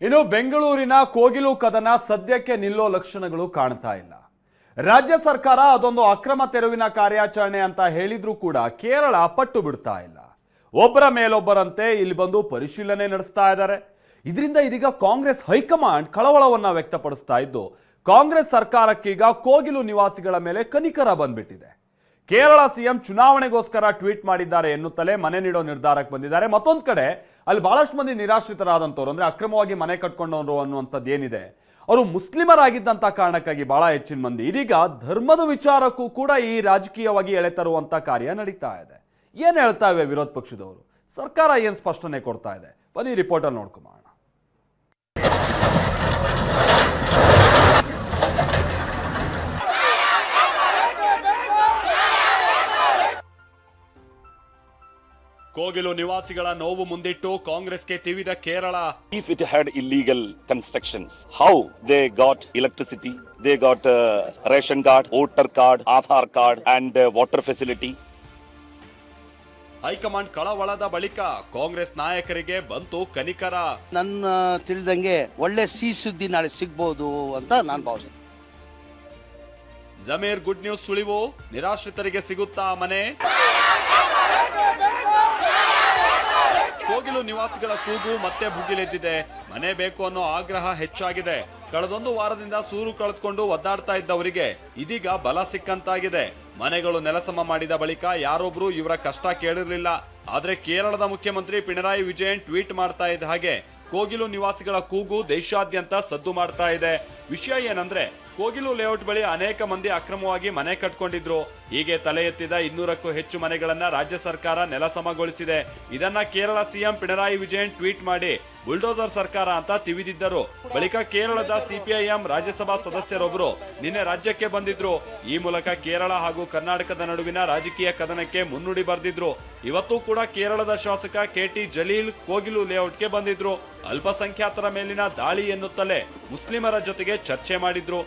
ಇನ್ನು ಬೆಂಗಳೂರಿನ ಕೋಗಿಲು ಕದನ ಸದ್ಯಕ್ಕೆ ನಿಲ್ಲೋ ಲಕ್ಷಣಗಳು ಕಾಣ್ತಾ ಇಲ್ಲ. ರಾಜ್ಯ ಸರ್ಕಾರ ಅದೊಂದು ಅಕ್ರಮ ತೆರವಿನ ಕಾರ್ಯಾಚರಣೆ ಅಂತ ಹೇಳಿದ್ರೂ ಕೂಡ ಕೇರಳ ಪಟ್ಟು ಬಿಡ್ತಾ ಇಲ್ಲ. ಒಬ್ಬರ ಮೇಲೊಬ್ಬರಂತೆ ಇಲ್ಲಿ ಬಂದು ಪರಿಶೀಲನೆ ನಡೆಸ್ತಾ ಇದ್ದಾರೆ. ಇದರಿಂದ ಇದೀಗ ಕಾಂಗ್ರೆಸ್ ಹೈಕಮಾಂಡ್ ಕಳವಳವನ್ನ ವ್ಯಕ್ತಪಡಿಸ್ತಾ ಇದ್ದು, ಕಾಂಗ್ರೆಸ್ ಸರ್ಕಾರಕ್ಕೀಗ ಕೋಗಿಲು ನಿವಾಸಿಗಳ ಮೇಲೆ ಕನಿಕರ ಬಂದ್ಬಿಟ್ಟಿದೆ. ಕೇರಳ ಸಿಎಂ ಚುನಾವಣೆಗೋಸ್ಕರ ಟ್ವೀಟ್ ಮಾಡಿದ್ದಾರೆ ಎನ್ನುತ್ತಲೇ ಮನೆ ನೀಡೋ ನಿರ್ಧಾರಕ್ಕೆ ಬಂದಿದ್ದಾರೆ. ಮತ್ತೊಂದು ಕಡೆ ಅಲ್ಲಿ ಬಹಳಷ್ಟು ಮಂದಿ ನಿರಾಶ್ರಿತರಾದಂಥವ್ರು, ಅಂದ್ರೆ ಅಕ್ರಮವಾಗಿ ಮನೆ ಕಟ್ಕೊಂಡವರು ಅನ್ನುವಂಥದ್ದು ಏನಿದೆ, ಅವರು ಮುಸ್ಲಿಮರಾಗಿದ್ದಂಥ ಕಾರಣಕ್ಕಾಗಿ ಬಹಳ ಹೆಚ್ಚಿನ ಮಂದಿ ಇದೀಗ ಧರ್ಮದ ವಿಚಾರಕ್ಕೂ ಕೂಡ ಈ ರಾಜಕೀಯವಾಗಿ ಎಳೆ ತರುವಂತ ಕಾರ್ಯ ನಡೀತಾ ಇದೆ. ಏನ್ ಹೇಳ್ತಾ ಇವೆ ವಿರೋಧ ಪಕ್ಷದವರು, ಸರ್ಕಾರ ಏನ್ ಸ್ಪಷ್ಟನೆ ಕೊಡ್ತಾ ಇದೆ, ಬನ್ನಿ ರಿಪೋರ್ಟಲ್ಲಿ ನೋಡ್ಕೊಂಬೋಣ. ಕೋಗಿಲು ನಿವಾಸಿಗಳ ನೋವು ಮುಂದಿಟ್ಟು ಕಾಂಗ್ರೆಸ್ಗೆ ತಿವಿದ Kerala. If it had illegal constructions, how they got electricity, they got ration card, voter card, Aadhaar card and water facility. High command ಕಳವಳದ ಬಳಿಕ ಕಾಂಗ್ರೆಸ್ ನಾಯಕರಿಗೆ ಬಂತು ಕನಿಕರ. ನನ್ನ ತಿಳಿದಂಗೆ ಒಳ್ಳೆ ಸಿಹಿ ಸುದ್ದಿ ನಾಳೆ ಸಿಗ್ಬಹುದು ಅಂತ ನಾನು ಭಾವಿಸ್ತೀನಿ. ಜಮೀರ್ ಗುಡ್ ನ್ಯೂಸ್ ಸುಳಿವು, ನಿರಾಶ್ರಿತರಿಗೆ ಸಿಗುತ್ತಾ ಮನೆ? ಕೋಗಿಲು ನಿವಾಸಿಗಳ ಕೂಗು ಮತ್ತೆ ಭುಗಿಲೆದ್ದಿದೆ. ಮನೆ ಬೇಕು ಅನ್ನೋ ಆಗ್ರಹ ಹೆಚ್ಚಾಗಿದೆ. ಕಳೆದೊಂದು ವಾರದಿಂದ ಸೂರು ಕಳೆದುಕೊಂಡು ಒದ್ದಾಡ್ತಾ ಇದ್ದವರಿಗೆ ಇದೀಗ ಬಲ ಸಿಕ್ಕಂತಾಗಿದೆ. ಮನೆಗಳು ನೆಲಸಮ ಮಾಡಿದ ಬಳಿಕ ಯಾರೊಬ್ರು ಇವರ ಕಷ್ಟ ಕೇಳಿರ್ಲಿಲ್ಲ. ಆದ್ರೆ ಕೇರಳದ ಮುಖ್ಯಮಂತ್ರಿ ಪಿಣರಾಯಿ ವಿಜಯನ್ ಟ್ವೀಟ್ ಮಾಡ್ತಾ ಇದ್ದ ಹಾಗೆ ಕೋಗಿಲು ನಿವಾಸಿಗಳ ಕೂಗು ದೇಶಾದ್ಯಂತ ಸದ್ದು ಮಾಡ್ತಾ ಇದೆ. ವಿಷಯ ಏನಂದ್ರೆ, ಕೋಗಿಲು ಲೇಔಟ್ ಬಳಿ ಅನೇಕ ಮಂದಿ ಅಕ್ರಮವಾಗಿ ಮನೆ ಕಟ್ಕೊಂಡಿದ್ರು. ಹೀಗೆ ತಲೆ ಎತ್ತಿದ 200ಕ್ಕೂ ಹೆಚ್ಚು ಮನೆಗಳನ್ನ ರಾಜ್ಯ ಸರ್ಕಾರ ನೆಲಸಮಗೊಳಿಸಿದೆ. ಇದನ್ನ ಕೇರಳ ಸಿಎಂ ಪಿಣರಾಯಿ ವಿಜಯನ್ ಟ್ವೀಟ್ ಮಾಡಿ ಬುಲ್ಡೋಸರ್ ಸರ್ಕಾರ ಅಂತ ತಿವಿದಿದ್ದರು. ಬಳಿಕ ಕೇರಳದ ಸಿಪಿಐಎಂ ರಾಜ್ಯಸಭಾ ಸದಸ್ಯರೊಬ್ಬರು ನಿನ್ನೆ ರಾಜ್ಯಕ್ಕೆ ಬಂದಿದ್ರು. ಈ ಮೂಲಕ ಕೇರಳ ಹಾಗೂ ಕರ್ನಾಟಕದ ನಡುವಿನ ರಾಜಕೀಯ ಕದನಕ್ಕೆ ಮುನ್ನುಡಿ ಬರೆದಿದ್ರು. ಇವತ್ತು ಕೂಡ ಕೇರಳದ ಶಾಸಕ ಕೆಟಿ ಜಲೀಲ್ ಕೋಗಿಲು ಲೇಔಟ್ಗೆ ಬಂದಿದ್ರು. ಅಲ್ಪಸಂಖ್ಯಾತರ ಮೇಲಿನ ದಾಳಿ ಎನ್ನುತ್ತಲೇ ಮುಸ್ಲಿಮರ ಜೊತೆಗೆ ಚರ್ಚೆ ಮಾಡಿದ್ರು.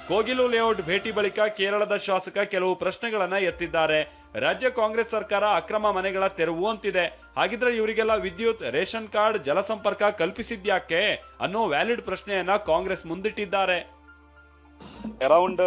ಕೋಗಿಲು ಲೇಔಟ್ ಭೇಟಿ ಬಳಿಕ ಕೇರಳದ ಶಾಸಕ ಕೆಲವು ಪ್ರಶ್ನೆಗಳನ್ನ ಎತ್ತಿದ್ದಾರೆ. ರಾಜ್ಯ ಕಾಂಗ್ರೆಸ್ ಸರ್ಕಾರ ಅಕ್ರಮ ಮನೆಗಳ ತೆರವು ಅಂತಿದೆ. ಹಾಗಿದ್ರೆ ಇವರಿಗೆಲ್ಲ ವಿದ್ಯುತ್, ರೇಷನ್ ಕಾರ್ಡ್, ಜಲಸಂಪರ್ಕ ಕಲ್ಪಿಸಿದ್ಯಾಕೆ ಅನ್ನೋ ವ್ಯಾಲಿಡ್ ಪ್ರಶ್ನೆಯನ್ನ Congress ಮುಂದಿಟ್ಟಿದ್ದಾರೆ. Around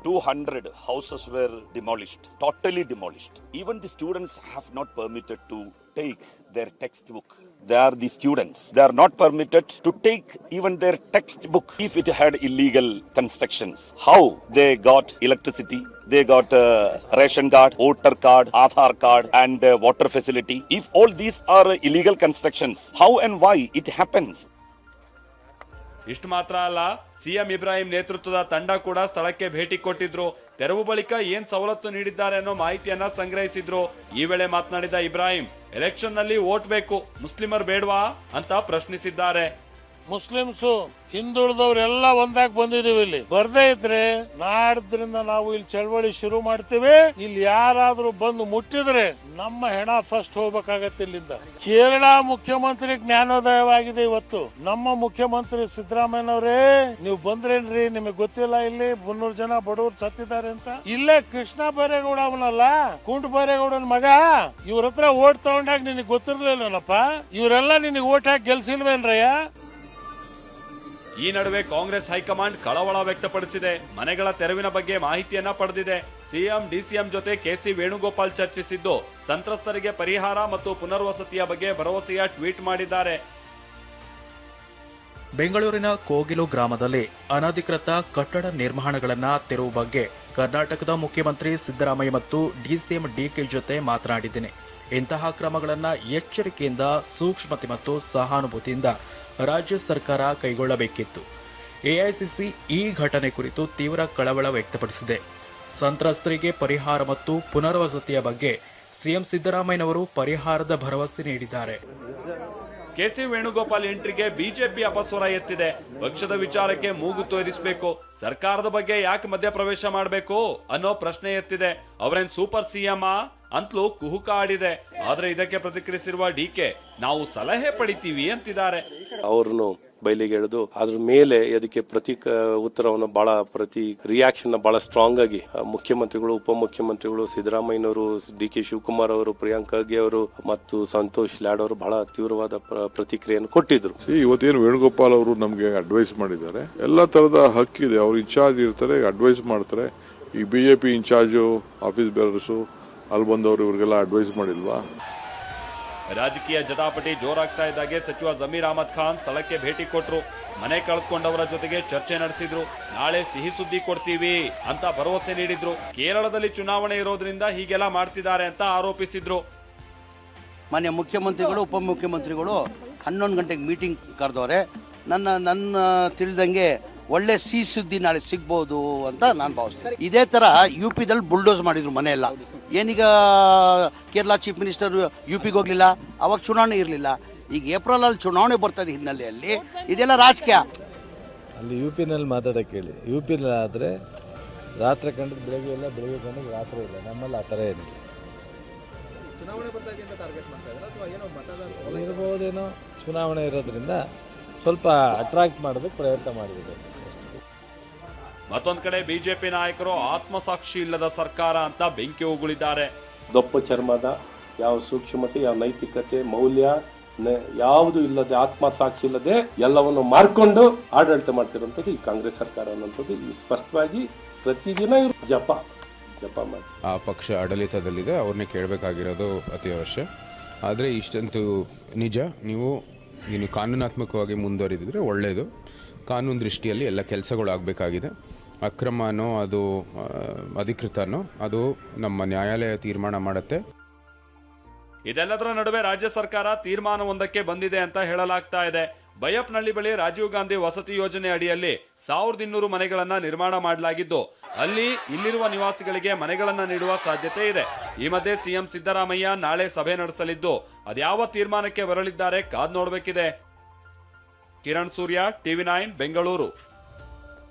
200 houses were demolished, totally demolished. Even the students have not permitted to take their textbook. They are the students. They are not permitted to take even their textbook. If it had illegal constructions, how they got electricity, they got ration card, voter card, Aadhaar card and water facility. If all these are illegal constructions, how and why it happens? ಇಷ್ಟು ಮಾತ್ರ ಅಲ್ಲ, CM Ibrahim ನೇತೃತ್ವದ ತಂಡ ಕೂಡ ಸ್ಥಳಕ್ಕೆ ಭೇಟಿ ಕೊಟ್ಟಿದ್ರು. ತೆರವು ಬಳಿಕ ಏನ್ ಸವಲತ್ತು ನೀಡಿದ್ದಾರೆ ಅನ್ನೋ ಮಾಹಿತಿಯನ್ನ ಸಂಗ್ರಹಿಸಿದ್ರು. ಈ ವೇಳೆ ಮಾತನಾಡಿದ ಇಬ್ರಾಹಿಂ, ಎಲೆಕ್ಷನ್ ನಲ್ಲಿ ವೋಟ್ ಬೇಕು, ಮುಸ್ಲಿಮರ್ ಬೇಡವಾ ಅಂತ ಪ್ರಶ್ನಿಸಿದ್ದಾರೆ. ಮುಸ್ಲಿಮ್ಸು ಹಿಂದುಳಿದವರೆಲ್ಲ ಒಂದಾಗಿ ಬಂದಿದೀವಿ. ಇಲ್ಲಿ ಬರ್ದೇ ಇದ್ರೆ ನಾಡ್ದ್ರಿಂದ ನಾವು ಇಲ್ಲಿ ಚಳವಳಿ ಶುರು ಮಾಡ್ತೀವಿ. ಇಲ್ಲಿ ಯಾರಾದ್ರೂ ಬಂದು ಮುಟ್ಟಿದ್ರೆ ನಮ್ಮ ಹೆಣ ಫಸ್ಟ್ ಹೋಗ್ಬೇಕಾಗತ್ತೆ ಇಲ್ಲಿಂದ. ಕೇರಳ ಮುಖ್ಯಮಂತ್ರಿ ಜ್ಞಾನೋದಯವಾಗಿದೆ ಇವತ್ತು. ನಮ್ಮ ಮುಖ್ಯಮಂತ್ರಿ ಸಿದ್ದರಾಮಯ್ಯನವರೇ, ನೀವು ಬಂದ್ರೇನ್ರಿ, ನಿಮಗೆ ಗೊತ್ತಿಲ್ಲ ಇಲ್ಲಿ 300 ಜನ ಬಡವರು ಸತ್ತಿದ್ದಾರೆ ಅಂತ. ಇಲ್ಲೇ ಕೃಷ್ಣ ಬೈರೇಗೌಡ ಅವನಲ್ಲ, ಕುಂಟು ಬೈರೇಗೌಡನ ಮಗ, ಇವ್ರ ಹತ್ರ ಓಟ್ ತಗೊಂಡಾಗ ನಿನಗೆ ಗೊತ್ತಿರ್ಲಿಲ್ಲನಪ್ಪ. ಇವರೆಲ್ಲ ನಿನಗೆ ಓಟ್ ಹಾಕಿ ಗೆಲ್ಸಿಲ್ವೇನ್ರಯ್ಯ? ಈ ನಡುವೆ ಕಾಂಗ್ರೆಸ್ ಹೈಕಮಾಂಡ್ ಕಳವಳ ವ್ಯಕ್ತಪಡಿಸಿದೆ. ಮನೆಗಳ ತೆರವಿನ ಬಗ್ಗೆ ಮಾಹಿತಿಯನ್ನ ಪಡೆದಿದೆ. ಸಿಎಂ ಡಿಸಿಎಂ ಜೊತೆ ಕೆಸಿ ವೇಣುಗೋಪಾಲ್ ಚರ್ಚಿಸಿದ್ದು, ಸಂತ್ರಸ್ತರಿಗೆ ಪರಿಹಾರ ಮತ್ತು ಪುನರ್ವಸತಿಯ ಬಗ್ಗೆ ಭರವಸೆಯ ಟ್ವೀಟ್ ಮಾಡಿದ್ದಾರೆ. ಬೆಂಗಳೂರಿನ ಕೋಗಿಲು ಗ್ರಾಮದಲ್ಲಿ ಅನಧಿಕೃತ ಕಟ್ಟಡ ನಿರ್ಮಾಣಗಳನ್ನ ತೆರವು ಬಗ್ಗೆ ಕರ್ನಾಟಕದ ಮುಖ್ಯಮಂತ್ರಿ ಸಿದ್ದರಾಮಯ್ಯ ಮತ್ತು ಡಿಸಿಎಂ ಡಿಕೆ ಜೊತೆ ಮಾತನಾಡಿದ್ದೇನೆ. ಇಂತಹ ಕ್ರಮಗಳನ್ನು ಎಚ್ಚರಿಕೆಯಿಂದ, ಸೂಕ್ಷ್ಮತೆ ಮತ್ತು ಸಹಾನುಭೂತಿಯಿಂದ ರಾಜ್ಯ ಸರ್ಕಾರ ಕೈಗೊಳ್ಳಬೇಕಿತ್ತು. ಎಐಸಿಸಿ ಈ ಘಟನೆ ಕುರಿತು ತೀವ್ರ ಕಳವಳ ವ್ಯಕ್ತಪಡಿಸಿದೆ. ಸಂತ್ರಸ್ತರಿಗೆ ಪರಿಹಾರ ಮತ್ತು ಪುನರ್ವಸತಿಯ ಬಗ್ಗೆ ಸಿಎಂ ಸಿದ್ದರಾಮಯ್ಯನವರು ಪರಿಹಾರದ ಭರವಸೆ ನೀಡಿದ್ದಾರೆ. ಕೆಸಿ ವೇಣುಗೋಪಾಲ್ ಎಂಟ್ರಿಗೆ ಬಿಜೆಪಿ ಅಪಸ್ವರ ಎತ್ತಿದೆ. ಪಕ್ಷದ ವಿಚಾರಕ್ಕೆ ಮೂಗು ತೋರಿಸಬೇಕು, ಸರ್ಕಾರದ ಬಗ್ಗೆ ಯಾಕೆ ಮಧ್ಯಪ್ರವೇಶ ಮಾಡಬೇಕು ಅನ್ನೋ ಪ್ರಶ್ನೆ ಎತ್ತಿದೆ. ಅವರೇನ್ ಸೂಪರ್ ಸಿಎಂ? ಅಂತಲೂ ಕುಹುಕ ಆಡಿದೆ. ಆದ್ರೆ ಇದಕ್ಕೆ ಪ್ರತಿಕ್ರಿಯಿಸಿರುವ ಡಿಕೆ, ನಾವು ಸಲಹೆ ಪಡಿತೀವಿ ಅಂತಿದ್ದಾರೆ. ಅವ್ರನ್ನು ಬಯಲಿಗೆ ಎಳೆದು ಅದ್ರ ಮೇಲೆ ಅದಕ್ಕೆ ಉತ್ತರವನ್ನು ರಿಯಾಕ್ಷನ್ ಬಹಳ ಸ್ಟ್ರಾಂಗ್ ಆಗಿ ಮುಖ್ಯಮಂತ್ರಿಗಳು, ಉಪಮುಖ್ಯಮಂತ್ರಿಗಳು, ಸಿದ್ದರಾಮಯ್ಯನವರು, ಡಿ.ಕೆ. ಶಿವಕುಮಾರ್ ಅವರು, ಪ್ರಿಯಾಂಕ್ ಖರ್ಗೆ ಅವರು ಮತ್ತು ಸಂತೋಷ್ ಲಾಡ್ ಅವರು ಬಹಳ ತೀವ್ರವಾದ ಪ್ರತಿಕ್ರಿಯೆಯನ್ನು ಕೊಟ್ಟಿದ್ರು. ಇವತ್ತೇನು ವೇಣುಗೋಪಾಲ್ ಅವರು ನಮಗೆ ಅಡ್ವೈಸ್ ಮಾಡಿದ್ದಾರೆ. ಎಲ್ಲ ತರದ ಹಕ್ಕಿದೆ, ಅವ್ರು ಇನ್ಚಾರ್ಜ್ ಇರ್ತಾರೆ, ಅಡ್ವೈಸ್ ಮಾಡ್ತಾರೆ. ಈ ಬಿಜೆಪಿ ಇನ್ಚಾರ್ಜು, ಆಫೀಸ್ ಬೇರರ್ಸು ಅಲ್ಲಿ ಬಂದವರು ಇವ್ರಿಗೆಲ್ಲ ಅಡ್ವೈಸ್ ಮಾಡಿಲ್ವಾ? ರಾಜಕೀಯ ಜಟಾಪಟಿ ಜೋರಾಗ್ತಾ ಇದ್ದಾಗೆ ಸಚಿವ ಜಮೀರ್ ಅಹಮದ್ ಖಾನ್ ಸ್ಥಳಕ್ಕೆ ಭೇಟಿ ಕೊಟ್ರು. ಮನೆ ಕಳೆದುಕೊಂಡವರ ಜೊತೆಗೆ ಚರ್ಚೆ ನಡೆಸಿದ್ರು. ನಾಳೆ ಸಿಹಿ ಸುದ್ದಿ ಕೊಡ್ತೀವಿ ಅಂತ ಭರವಸೆ ನೀಡಿದ್ರು. ಕೇರಳದಲ್ಲಿ ಚುನಾವಣೆ ಇರೋದ್ರಿಂದ ಹೀಗೆಲ್ಲ ಮಾಡ್ತಿದ್ದಾರೆ ಅಂತ ಆರೋಪಿಸಿದ್ರು. ಮಾನ್ಯ ಮುಖ್ಯಮಂತ್ರಿಗಳು, ಉಪಮುಖ್ಯಮಂತ್ರಿಗಳು 11 ಗಂಟೆಗೆ ಮೀಟಿಂಗ್ ಕರೆದವ್ರೆ. ನನ್ನ ತಿಳಿದಂಗೆ ಒಳ್ಳೆ ಸಿಹಿ ಸುದ್ದಿ ನಾಳೆ ಸಿಗ್ಬೋದು ಅಂತ ನಾನು ಭಾವಿಸ್ತೇನೆ. ಇದೇ ಥರ UP-ದಲ್ಲಿ ಬುಲ್ಡೋಸ್ ಮಾಡಿದ್ರು ಮನೆಯೆಲ್ಲ. ಏನೀಗ ಕೇರಳ ಚೀಫ್ ಮಿನಿಸ್ಟರ್ UP-ಗೆ ಹೋಗಲಿಲ್ಲ, ಅವಾಗ ಚುನಾವಣೆ ಇರಲಿಲ್ಲ. ಈಗ ಏಪ್ರಿಲಲ್ಲಿ ಚುನಾವಣೆ ಬರ್ತದೆ ಹಿನ್ನೆಲೆಯಲ್ಲಿ ಇದೆಲ್ಲ ರಾಜಕೀಯ. ಅಲ್ಲಿ UP-ನಲ್ಲಿ ಮಾತಾಡೋಕ್ಕೆ ಹೇಳಿ. UP-ನಲ್ಲಿ ಆದರೆ ರಾತ್ರಿ ಕಂಡು ಬೆಳಗ್ಗೆ ಇಲ್ಲ, ಬೆಳಗ್ಗೆ ಕಂಡು ರಾತ್ರಿ ಇಲ್ಲ. ನಮ್ಮಲ್ಲಿ ಆ ಥರ ಏನಿಲ್ಲ. ಇರ್ಬೋದೇನೋ, ಚುನಾವಣೆ ಇರೋದ್ರಿಂದ ಸ್ವಲ್ಪ ಅಟ್ರಾಕ್ಟ್ ಮಾಡೋದಕ್ಕೆ ಪ್ರಯತ್ನ ಮಾಡಿದ್ದಾರೆ. ಮತ್ತೊಂದ್ ಕಡೆ ಬಿಜೆಪಿ ನಾಯಕರು ಆತ್ಮಸಾಕ್ಷಿ ಇಲ್ಲದ ಸರ್ಕಾರ ಅಂತ ಬೆಂಕಿ ಉಗುಳಿದ್ದಾರೆ. ದಪ್ಪ ಚರ್ಮದ ಯಾವ ಸೂಕ್ಷ್ಮತೆ, ಯಾವ ನೈತಿಕತೆ, ಮೌಲ್ಯ ಯಾವುದು ಇಲ್ಲದೆ, ಆತ್ಮಸಾಕ್ಷಿ ಇಲ್ಲದೆ ಎಲ್ಲವನ್ನು ಮಾರ್ಕೊಂಡು ಆಡಳಿತ ಮಾಡ್ತಿರುವಂಥದ್ದು ಈ ಕಾಂಗ್ರೆಸ್ ಸರ್ಕಾರ ಅನ್ನೋಂಥದ್ದು ಸ್ಪಷ್ಟವಾಗಿ ಪ್ರತಿದಿನ ಇವರು ಜಪ ಮಾಡಿ. ಆ ಪಕ್ಷ ಆಡಳಿತದಲ್ಲಿದೆ, ಅವ್ರನ್ನೇ ಕೇಳಬೇಕಾಗಿರೋದು ಅತಿ ಅವಶ್ಯ. ಆದರೆ ಇಷ್ಟಂತೂ ನಿಜ, ನೀವು ಕಾನೂನಾತ್ಮಕವಾಗಿ ಮುಂದುವರಿದಿದ್ರೆ ಒಳ್ಳೆಯದು. ಕಾನೂನು ದೃಷ್ಟಿಯಲ್ಲಿ ಎಲ್ಲ ಕೆಲಸಗಳು ಆಗಬೇಕಾಗಿದೆ. ಅಕ್ರಮನೋ ಅದು ಅಧಿಕೃತನೋ ಅದು ನಮ್ಮ ನ್ಯಾಯಾಲಯ ತೀರ್ಮಾನ ಮಾಡುತ್ತೆ. ಇದೆಲ್ಲದರ ನಡುವೆ ರಾಜ್ಯ ಸರ್ಕಾರ ತೀರ್ಮಾನವೊಂದಕ್ಕೆ ಬಂದಿದೆ ಅಂತ ಹೇಳಲಾಗ್ತಾ ಇದೆ. ಬೈಯಪ್ನಹಳ್ಳಿ ಬಳಿ ರಾಜೀವ್ ಗಾಂಧಿ ವಸತಿ ಯೋಜನೆ ಅಡಿಯಲ್ಲಿ 1200 ಮನೆಗಳನ್ನ ನಿರ್ಮಾಣ ಮಾಡಲಾಗಿದ್ದು, ಅಲ್ಲಿ ಇಲ್ಲಿರುವ ನಿವಾಸಿಗಳಿಗೆ ಮನೆಗಳನ್ನ ನೀಡುವ ಸಾಧ್ಯತೆ ಇದೆ. ಈ ಮಧ್ಯೆ ಸಿಎಂ ಸಿದ್ದರಾಮಯ್ಯ ನಾಳೆ ಸಭೆ ನಡೆಸಲಿದ್ದು, ಅದ್ಯಾವ ತೀರ್ಮಾನಕ್ಕೆ ಬರಲಿದ್ದಾರೆ ಕಾದ್ ನೋಡಬೇಕಿದೆ. ಕಿರಣ್ ಸೂರ್ಯ, TV9 ಬೆಂಗಳೂರು.